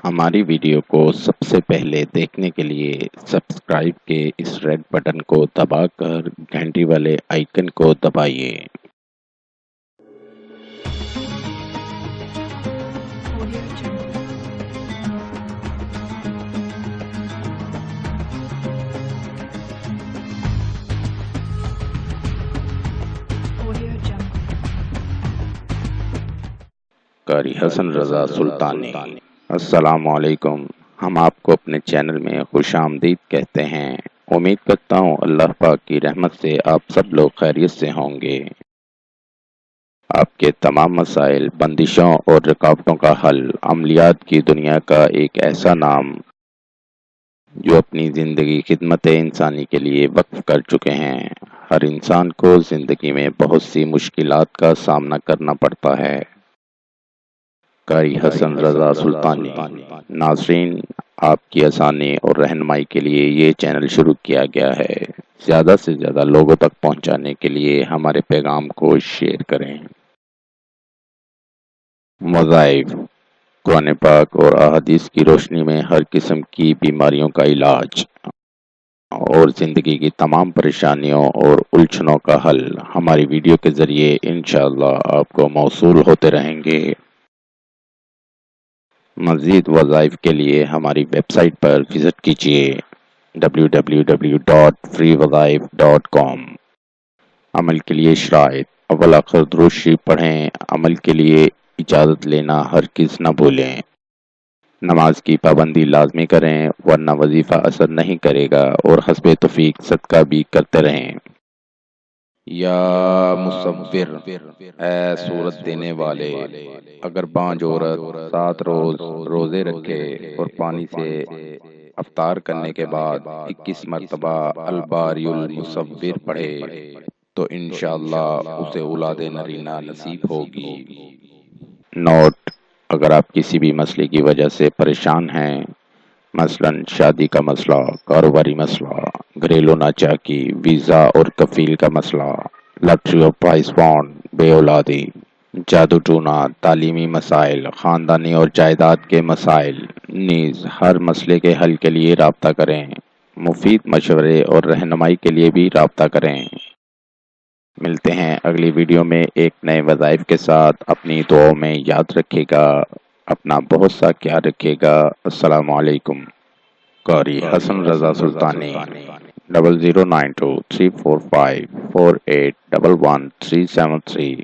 ہماری ویڈیو کو سب سے پہلے دیکھنے کے لیے سبسکرائب کے اس ریڈ بٹن کو دبا کر گھنٹی والے آئیکن کو دبائیے۔ قاری حسن رضا سلطانی۔ السلام علیکم۔ ہم آپ کو اپنے چینل میں خوش آمدید کہتے ہیں۔ امید کرتا ہوں اللہ پاک کی رحمت سے آپ سب لوگ خیریت سے ہوں گے۔ آپ کے تمام مسائل، بندشوں اور رکاوٹوں کا حل، عملیات کی دنیا کا ایک ایسا نام جو اپنی زندگی خدمت انسانی کے لیے وقف کر چکے ہیں۔ ہر انسان کو زندگی میں بہت سی مشکلات کا سامنا کرنا پڑتا ہے۔ قاری حسن رضا سلطانی۔ ناظرین، آپ کی آسانی اور رہنمائی کے لیے یہ چینل شروع کیا گیا ہے۔ زیادہ سے زیادہ لوگوں تک پہنچانے کے لیے ہمارے پیغام کو شیئر کریں۔ وظائف: قرآن پاک اور احادیث کی روشنی میں ہر قسم کی بیماریوں کا علاج اور زندگی کی تمام پریشانیوں اور الجھنوں کا حل ہماری ویڈیو کے ذریعے انشاءاللہ آپ کو موصول ہوتے رہیں گے۔ مزید وظائف کے لیے ہماری ویب سائٹ پر وزٹ کیجیے www.freewazaif.com۔ عمل کے لیے شرائط: اول آخر درود شریف پڑھیں۔ عمل کے لیے اجازت لینا ہرگز نہ بھولیں۔ نماز کی پابندی لازمی کریں ورنہ وظیفہ اثر نہیں کرے گا، اور حسب توفیق صدقہ بھی کرتے رہیں۔ یا مصور، اے صورت دینے والے، اگر بانج عورت 7 روز روزے رکھے اور پانی سے افطار کرنے کے بعد 21 مرتبہ الباری المصور پڑھے تو انشاءاللہ اسے اولاد نرینہ نصیب ہوگی۔ نوٹ: اگر آپ کسی بھی مسئلے کی وجہ سے پریشان ہیں، مثلا شادی کا مسئلہ، کاروباری مسئلہ، گھریلو ناچاکی، ویزا اور کفیل کا مسئلہ، لاٹری اور پرائز فنڈ، بے اولادی، جادو ٹونا، تعلیمی مسائل، خاندانی اور جائیداد کے مسائل، نیز ہر مسئلے کے حل کے لیے رابطہ کریں۔ مفید مشورے اور رہنمائی کے لیے بھی رابطہ کریں۔ ملتے ہیں اگلی ویڈیو میں ایک نئے وظائف کے ساتھ۔ اپنی دعاؤں میں یاد رکھے گا، اپنا بہت سا خیال رکھے گا۔ السلام علیکم۔ قاری حسن رضا سلطانی۔ 0092 345 4811 373